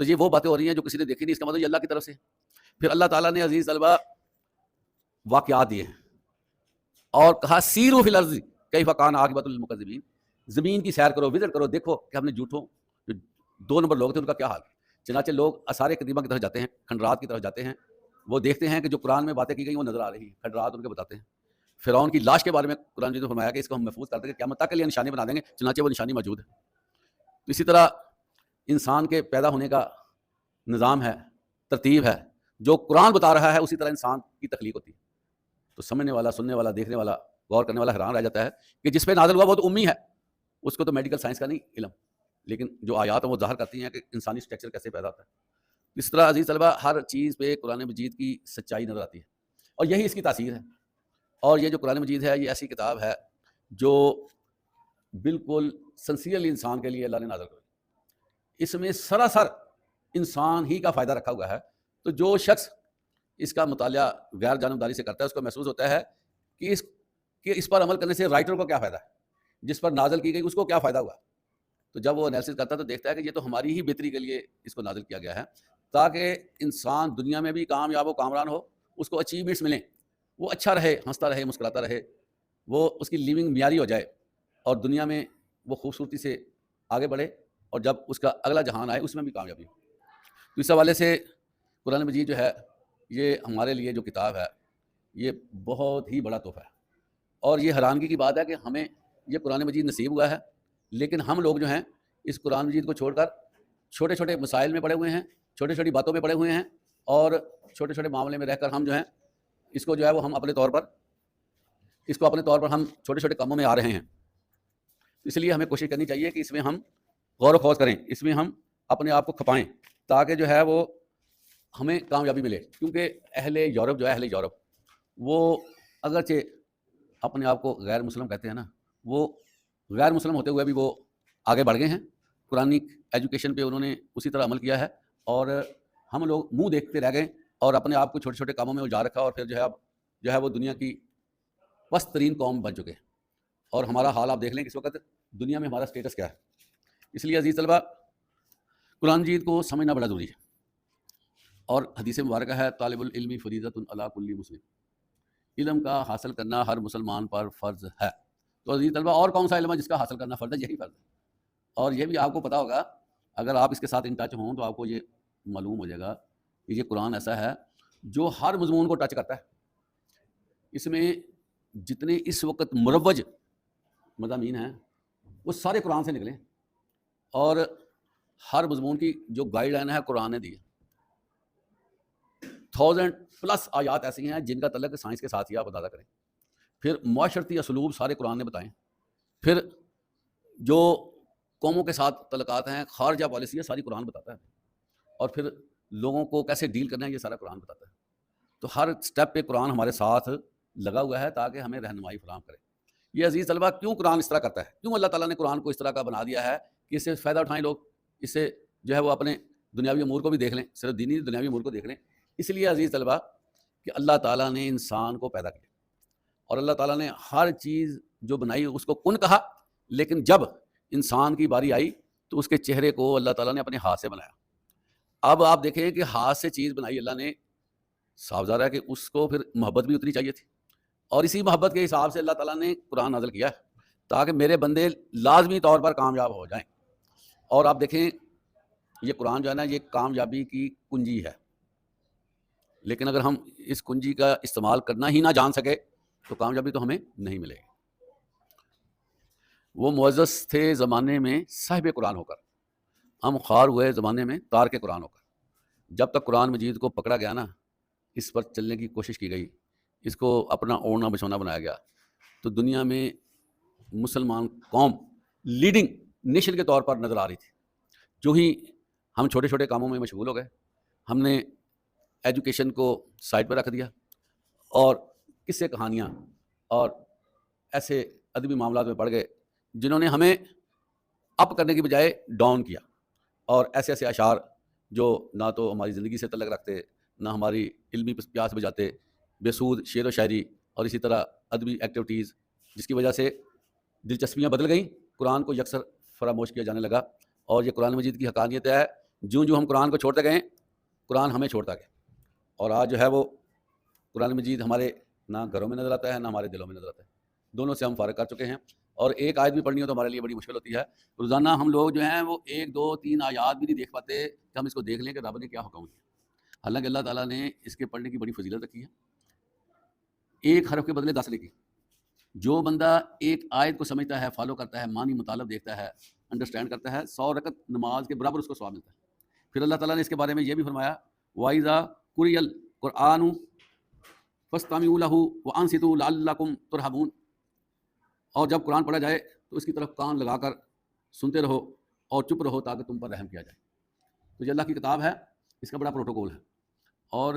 تو یہ وہ باتیں ہو رہی ہیں جو کسی نے دیکھی نہیں، اس کا مطلب یہ اللہ کی طرف سے۔ پھر اللہ تعالیٰ نے عزیز طلبہ واقعات دیے ہیں اور کہا سیروا فی الارض کیف کان عاقبۃ المکذبین، زمین کی سیر کرو، وزٹ کرو، دیکھو کہ ہم نے جھوٹوں جو 2 نمبر لوگ تھے ان کا کیا حال۔ چنانچہ لوگ آثار قدیمہ کی طرف جاتے ہیں، کھنڈرات کی طرف جاتے ہیں، وہ دیکھتے ہیں کہ جو قرآن میں باتیں کی گئی وہ نظر آ رہی ہیں، کھنڈرات ان کے بتاتے ہیں۔ فرعون کی لاش کے بارے میں قرآن نے فرمایا کہ اس کو ہم محفوظ کر دیں گے، قیامت تک کے لیے نشانی بنا دیں گے، چنانچہ وہ نشانی موجود ہے۔ تو اسی طرح انسان کے پیدا ہونے کا نظام ہے، ترتیب ہے، جو قرآن بتا رہا ہے اسی طرح انسان کی تخلیق ہوتی ہے۔ تو سمجھنے والا، سننے والا، دیکھنے والا، غور کرنے والا حیران رہ جاتا ہے کہ جس پہ نازل ہوا وہ تو امی ہے، اس کو تو میڈیکل سائنس کا نہیں علم، لیکن جو آیات ہیں وہ ظاہر کرتی ہیں کہ انسانی اسٹرکچر کیسے پیدا ہوتا ہے۔ اس طرح عزیز طلبہ ہر چیز پہ قرآن مجید کی سچائی نظر آتی ہے، اور یہی اس کی تاثیر ہے۔ اور یہ جو قرآن مجید ہے یہ ایسی کتاب ہے جو بالکل سنسیئرلی انسان کے لیے اللہ نے نازل کی، اس میں سراسر انسان ہی کا فائدہ رکھا ہوا ہے۔ تو جو شخص اس کا مطالعہ غیر جانبداری سے کرتا ہے اس کو محسوس ہوتا ہے کہ اس پر عمل کرنے سے رائٹر کو کیا فائدہ ہے، جس پر نازل کی گئی اس کو کیا فائدہ ہوا۔ تو جب وہ انالیسس کرتا ہے تو دیکھتا ہے کہ یہ تو ہماری ہی بہتری کے لیے اس کو نازل کیا گیا ہے، تاکہ انسان دنیا میں بھی کامیاب ہو، کامران ہو، اس کو اچیومنٹس ملیں، وہ اچھا رہے، ہنستا رہے، مسکراتا رہے، وہ اس کی لیونگ معیاری ہو جائے اور دنیا میں وہ خوبصورتی سے آگے بڑھے، اور جب اس کا اگلا جہان آئے اس میں بھی کامیابی ہو۔ تو اس حوالے سے قرآن مجید جو ہے یہ ہمارے لیے جو کتاب ہے یہ بہت ہی بڑا تحفہ ہے، اور یہ حیرانگی کی بات ہے کہ ہمیں یہ قرآن مجید نصیب ہوا ہے، لیکن ہم لوگ جو ہیں اس قرآن مجید کو چھوڑ کر چھوٹے چھوٹے مسائل میں پڑے ہوئے ہیں، چھوٹی چھوٹی باتوں میں پڑے ہوئے ہیں، اور چھوٹے چھوٹے معاملے میں رہ کر ہم جو ہیں اس کو جو ہے وہ ہم اپنے طور پر ہم چھوٹے چھوٹے کاموں میں آ رہے ہیں۔ اس لیے ہمیں کوشش کرنی چاہیے کہ اس میں ہم غور و خوض کریں، اس میں ہم اپنے آپ کو کھپائیں، تاکہ جو ہے وہ ہمیں کامیابی ملے۔ کیونکہ اہل یورپ وہ اگرچہ اپنے آپ کو غیر مسلم کہتے ہیں نا، وہ غیر مسلم ہوتے ہوئے بھی وہ آگے بڑھ گئے ہیں، قرآن ایجوکیشن پہ انہوں نے اسی طرح عمل کیا ہے، اور ہم لوگ منہ دیکھتے رہ گئے اور اپنے آپ کو چھوٹے چھوٹے کاموں میں الجھا رکھا، اور پھر جو ہے وہ دنیا کی پست ترین قوم بن چکے ہیں۔ اور ہمارا حال آپ دیکھ لیں کہ اس وقت دنیا میں ہمارا اسٹیٹس کیا ہے۔ اس لیے عزیز طلبہ قرآن مجید کو سمجھنا بڑا ضروری ہے، اور حدیث مبارکہ ہے طالب العلم فریضۃ علی کل مسلم، علم کا حاصل کرنا ہر مسلمان پر فرض ہے۔ تو عزیز طلبہ اور کون سا علم ہے جس کا حاصل کرنا فرض ہے؟ یہی فرض ہے۔ اور یہ بھی آپ کو پتہ ہوگا، اگر آپ اس کے ساتھ ان ٹچ ہوں تو آپ کو یہ معلوم ہو جائے گا کہ یہ قرآن ایسا ہے جو ہر مضمون کو ٹچ کرتا ہے۔ اس میں جتنے اس وقت مروج مضامین ہیں وہ سارے قرآن سے نکلے، اور ہر مضمون کی جو گائیڈ لائن ہے قرآن نے دی ہے۔ 1000+ آیات ایسی ہیں جن کا تعلق سائنس کے ساتھ ہی آپ اندازہ کریں، پھر معاشرتی اسلوب سارے قرآن نے بتائیں، پھر جو قوموں کے ساتھ تعلقات ہیں، خارجہ پالیسی ہے، ساری قرآن بتاتا ہے، اور پھر لوگوں کو کیسے ڈیل کرنا ہے یہ سارا قرآن بتاتا ہے۔ تو ہر سٹیپ پہ قرآن ہمارے ساتھ لگا ہوا ہے تاکہ ہمیں رہنمائی فراہم کرے۔ یہ عزیز طلبہ کیوں قرآن اس طرح کرتا ہے، کیوں اللہ تعالیٰ نے قرآن کو اس طرح کا بنا دیا ہے کہ اس سے فائدہ اٹھائیں لوگ، اس سے جو ہے وہ اپنے دنیاوی امور کو بھی دیکھ لیں، صرف دینی دنیاوی امور کو دیکھ لیں۔ اس لیے عزیز طلبہ کہ اللہ تعالیٰ نے انسان کو پیدا کیا، اور اللہ تعالیٰ نے ہر چیز جو بنائی اس کو کن کہا، لیکن جب انسان کی باری آئی تو اس کے چہرے کو اللہ تعالیٰ نے اپنے ہاتھ سے بنایا۔ اب آپ دیکھیں کہ ہاتھ سے چیز بنائی اللہ نے، صاف ظاہر ہے کہ اس کو پھر محبت بھی اتنی چاہیے تھی، اور اسی محبت کے حساب سے اللہ تعالیٰ نے قرآن نازل کیا ہے تاکہ میرے بندے لازمی طور پر کامیاب ہو جائیں۔ اور آپ دیکھیں یہ قرآن جو ہے نا یہ کامیابی کی کنجی ہے، لیکن اگر ہم اس کنجی کا استعمال کرنا ہی نہ جان سکے تو کامیابی تو ہمیں نہیں ملے گی۔ وہ معزز تھے زمانے میں صاحب قرآن ہو کر، ہم خوار ہوئے زمانے میں تارک قرآن ہو کر۔ جب تک قرآن مجید کو پکڑا گیا نا، اس پر چلنے کی کوشش کی گئی، اس کو اپنا اوڑھنا بچھونا بنایا گیا، تو دنیا میں مسلمان قوم لیڈنگ نیشن کے طور پر نظر آ رہی تھی۔ جو ہی ہم چھوٹے چھوٹے کاموں میں مشغول ہو گئے، ہم نے ایجوکیشن کو سائڈ پہ رکھ دیا، اور قصے کہانیاں اور ایسے ادبی معاملات میں پڑ گئے جنہوں نے ہمیں اپ کرنے کی بجائے ڈاؤن کیا، اور ایسے ایسے اشعار جو نہ تو ہماری زندگی سے تعلق رکھتے، نہ ہماری علمی پیاس بجاتے، بے سود شعر و شاعری اور اسی طرح ادبی ایکٹیویٹیز، جس کی وجہ سے دلچسپیاں بدل گئیں، قرآن کو یکسر فراموش کیا جانے لگا۔ اور یہ قرآن مجید کی حقانیت ہے جو ہم قرآن کو چھوڑتے گئے قرآن ہمیں چھوڑتا گیا، اور آج جو ہے وہ قرآن مجید ہمارے نہ گھروں میں نظر آتا ہے نہ ہمارے دلوں میں نظر آتا ہے، دونوں سے ہم فارغ کر چکے ہیں، اور ایک آیت بھی پڑھنی ہو تو ہمارے لیے بڑی مشکل ہوتی ہے۔ روزانہ ہم لوگ جو ہیں وہ 1 2 3 آیات بھی نہیں دیکھ پاتے کہ ہم اس کو دیکھ لیں کہ رب نے کیا حکم کیا، حالانکہ اللہ تعالیٰ نے اس کے پڑھنے کی بڑی فضیلت رکھی ہے، ایک حرف کے بدلے 10 لکھی۔ جو بندہ ایک آیت کو سمجھتا ہے، فالو کرتا ہے، معنی مطالب دیکھتا ہے، انڈرسٹینڈ کرتا ہے، 100 رکعت نماز کے برابر اس کو ثواب ملتا ہے۔ پھر اللہ تعالیٰ نے اس کے بارے میں یہ بھی فرمایا، وَإِذَا قُرِئَ الْقُرْآنُ فَاسْتَمِعُوا لَهُ وَأَنصِتُوا لَعَلَّكُمْ تُرْحَمُونَ، اور جب قرآن پڑھا جائے تو اس کی طرف کان لگا کر سنتے رہو اور چپ رہو تاکہ تم پر رحم کیا جائے۔ تو یہ اللہ کی کتاب ہے، اس کا بڑا پروٹوکول ہے، اور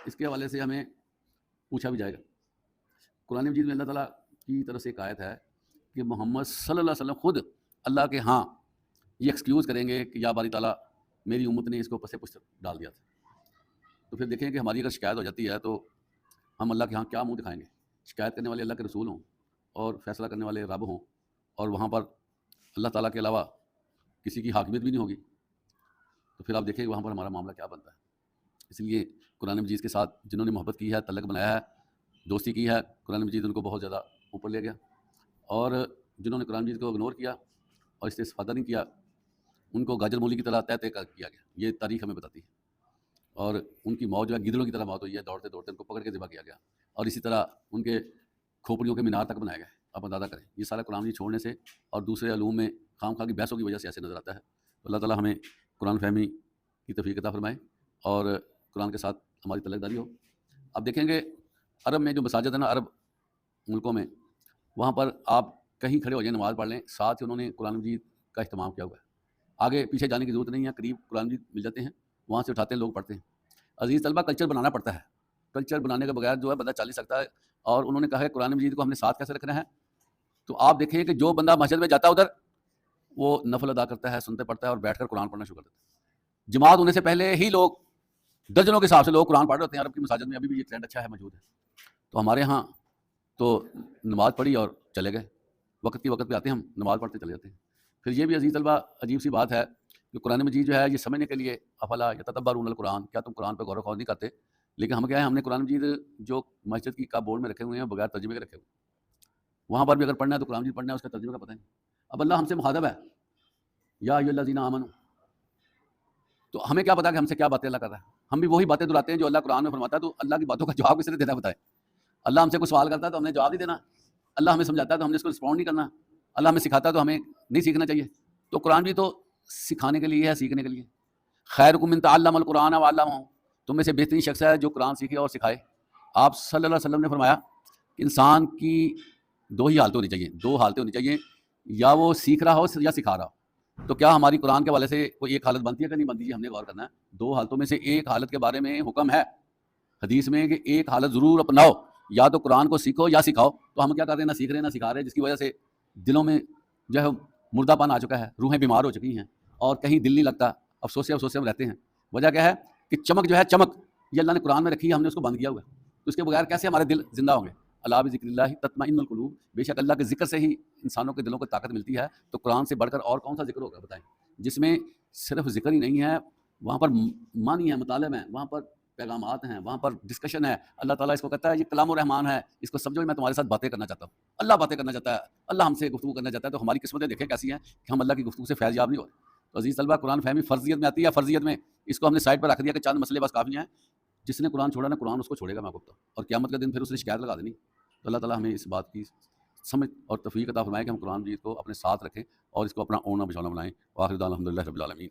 اس کے حوالے سے ہمیں پوچھا بھی جائے گا۔ قرآن مجید میں اللہ تعالیٰ کی طرف سے ایک آیت ہے کہ محمد صلی اللہ علیہ وسلم خود اللہ کے ہاں یہ ایکسکیوز کریں گے کہ یا باری تعالیٰ میری امت نے اس کو پسے پشت ڈال دیا تھا۔ تو پھر دیکھیں کہ ہماری اگر شکایت ہو جاتی ہے تو ہم اللہ کے ہاں کیا منہ دکھائیں گے؟ شکایت کرنے والے اللہ کے رسول ہوں اور فیصلہ کرنے والے رب ہوں، اور وہاں پر اللہ تعالیٰ کے علاوہ کسی کی حاکمیت بھی نہیں ہوگی، تو پھر آپ دیکھیں کہ وہاں پر ہمارا معاملہ کیا بنتا ہے۔ اس لیے قرآن مجید کے ساتھ جنہوں نے محبت کی ہے، تعلق بنایا ہے، دوستی کی ہے، قرآن مجید ان کو بہت زیادہ اوپر لے گیا، اور جنہوں نے قرآن مجید کو اگنور کیا اور اس سے استفادہ نہیں کیا، ان کو گاجر مولی کی طرح تہہ تہہ کیا گیا۔ یہ تاریخ ہمیں بتاتی ہے، اور ان کی موت جو ہے گدڑوں کی طرح موت ہوئی ہے، دوڑتے دوڑتے ان کو پکڑ کے ذبح کیا گیا، اور اسی طرح ان کے کھوپڑیوں کے مینار تک بنائے گئے۔ آپ اندازہ کریں، یہ سارا قرآن مجید چھوڑنے سے اور دوسرے علوم میں خام خواہ کی بحثوں کی وجہ سے ایسے نظر آتا ہے۔ تو اللہ تعالیٰ ہمیں قرآن فہمی کی توفیق عطا فرمائے اور قرآن کے ساتھ ہماری تعلق داری ہو۔ اب دیکھیں گے عرب میں جو مساجد ہیں نا، عرب ملکوں میں، وہاں پر آپ کہیں کھڑے ہو جائیں نماز پڑھ لیں، ساتھ ہی انہوں نے قرآن مجید کا اہتمام کیا ہوا ہے، آگے پیچھے جانے کی ضرورت نہیں ہے، قریب قرآن مجید مل جاتے ہیں، وہاں سے اٹھاتے ہیں، لوگ پڑھتے ہیں۔ عزیز طلبہ، کلچر بنانا پڑتا ہے، کلچر بنانے کے بغیر جو ہے بندہ چل نہیں سکتا ہے، اور انہوں نے کہا ہے قرآن مجید کو ہم نے ساتھ کیسے رکھنا ہے۔ تو آپ دیکھیں کہ جو بندہ مسجد میں جاتا ہے ادھر وہ نفل ادا کرتا ہے، سنتے پڑھتا ہے اور بیٹھ کر قرآن پڑھنا شروع کر دیتا ہے۔ جماعت ہونے سے پہلے ہی لوگ درجنوں کے حساب سے لوگ قرآن پڑھ رہے ہوتے ہیں۔ عرب کی مساجد میں ابھی بھی یہ ٹرینڈ اچھا ہے، موجود ہے۔ تو ہمارے ہاں تو نماز پڑھی اور چلے گئے، وقت کی وقت پہ آتے ہیں، ہم نماز پڑھتے چلے جاتے ہیں۔ پھر یہ بھی عزیز طلبہ عجیب سی بات ہے کہ قرآن مجید جو ہے یہ سمجھنے کے لیے افلا یتدبرون القرآن، کیا تم قرآن پہ غور و خوض نہیں کرتے؟ لیکن ہم کیا ہے، ہم نے قرآن مجید جو مسجد کی کا بورڈ میں رکھے ہوئے ہیں بغیر ترجمے کے رکھے ہوئے، وہاں پر بھی اگر پڑھنا ہے تو قرآن مجید پڑھنا ہے، اس کا ترجمے کا پتہ نہیں۔ اب اللہ ہم سے مخاطب ہے، یا ایھا الذین آمنوا، تو ہمیں کیا پتا کہ ہم سے کیا باتیں اللہ کر رہا ہے؟ ہم بھی وہی باتیں دہراتے ہیں جو اللہ قرآن میں فرماتا ہے۔ تو اللہ کی باتوں کا جواب کس نے دینا بتائے؟ اللہ ہم سے کوئی سوال کرتا ہے تو ہم نے جواب نہیں دینا، اللہ ہمیں سمجھاتا ہے تو ہم نے اس کو رسپونڈ نہیں کرنا، اللہ ہمیں سکھاتا ہے تو ہمیں نہیں سیکھنا چاہیے۔ تو قرآن بھی تو سکھانے کے لیے ہے، سیکھنے کے لیے۔ خیرکم من تعلم القرآن وعلمہ، تم میں سے بہترین شخص ہے جو قرآن سیکھے اور سکھائے۔ آپ صلی اللہ علیہ وسلم نے فرمایا کہ انسان کی 2 ہی حالتیں ہونی چاہیے، 2 حالتیں ہونی چاہیے، یا وہ سیکھ رہا ہو یا سکھا رہا ہو۔ تو کیا ہماری قرآن کے حوالے سے کوئی ایک حالت بنتی ہے کہ نہیں بنتی؟ ہم نے غور کرنا ہے۔ 2 حالتوں میں سے ایک حالت کے بارے میں حکم ہے حدیث میں کہ ایک حالت ضرور اپناؤ، یا تو قرآن کو سیکھو یا سکھاؤ۔ تو ہم کیا کر رہے ہیں؟ نہ سیکھ رہے ہیں نہ سکھا رہے ہیں، جس کی وجہ سے دلوں میں جو ہے مردہ پن آ چکا ہے، روحیں بیمار ہو چکی ہیں، اور کہیں دل نہیں لگتا، افسوس سے ہم رہتے ہیں۔ وجہ کیا ہے کہ چمک جو ہے، چمک یہ اللہ نے قرآن میں رکھی ہے، ہم نے اس کو بند کیا ہوا ہے۔ تو اس کے بغیر کیسے ہمارے دل زندہ ہوں گے؟ الا بذکر اللہ تطمئن القلوب، بے شک اللہ کے ذکر سے ہی انسانوں کے دلوں کو طاقت ملتی ہے۔ تو قرآن سے بڑھ کر اور کون سا ذکر ہوگا بتائیں، جس میں صرف ذکر ہی نہیں ہے، وہاں پر معنی ہے، مطالب ہیں، وہاں پر پیغامات ہیں، وہاں پر ڈسکشن ہے۔ اللہ تعالیٰ اس کو کہتا ہے یہ کلام الرحمان ہے، اس کو سمجھو، میں تمہارے ساتھ باتیں کرنا چاہتا ہوں۔ اللہ باتیں کرنا چاہتا ہے، اللہ ہم سے گفتگو کرنا چاہتا ہے۔ تو ہماری قسمتیں دیکھیں کیسی ہیں کہ ہم اللہ کی گفتگو سے فیض یاب نہیں ہو رہے۔ تو عزیز طلبہ، قرآن فہمی فرضیت میں آتی ہے، فرضیت میں اس کو ہم نے سائڈ پر رکھ دیا کہ چند مسئلے بس کافی ہیں۔ جس نے قرآن چھوڑا نا، قرآن اس کو چھوڑے گا، میں آپ کو، اور قیامت کے دن پھر اس نے شکایت لگا دینی۔ تو اللہ تعالیٰ ہمیں اس بات کی سمجھ اور توفیق عطا فرمائے کہ ہم قرآن مجید کو اپنے ساتھ رکھیں اور اس کو اپنا اونا بچھونا بنائیں۔ وآخر دعوانا الحمدللہ رب العالمین۔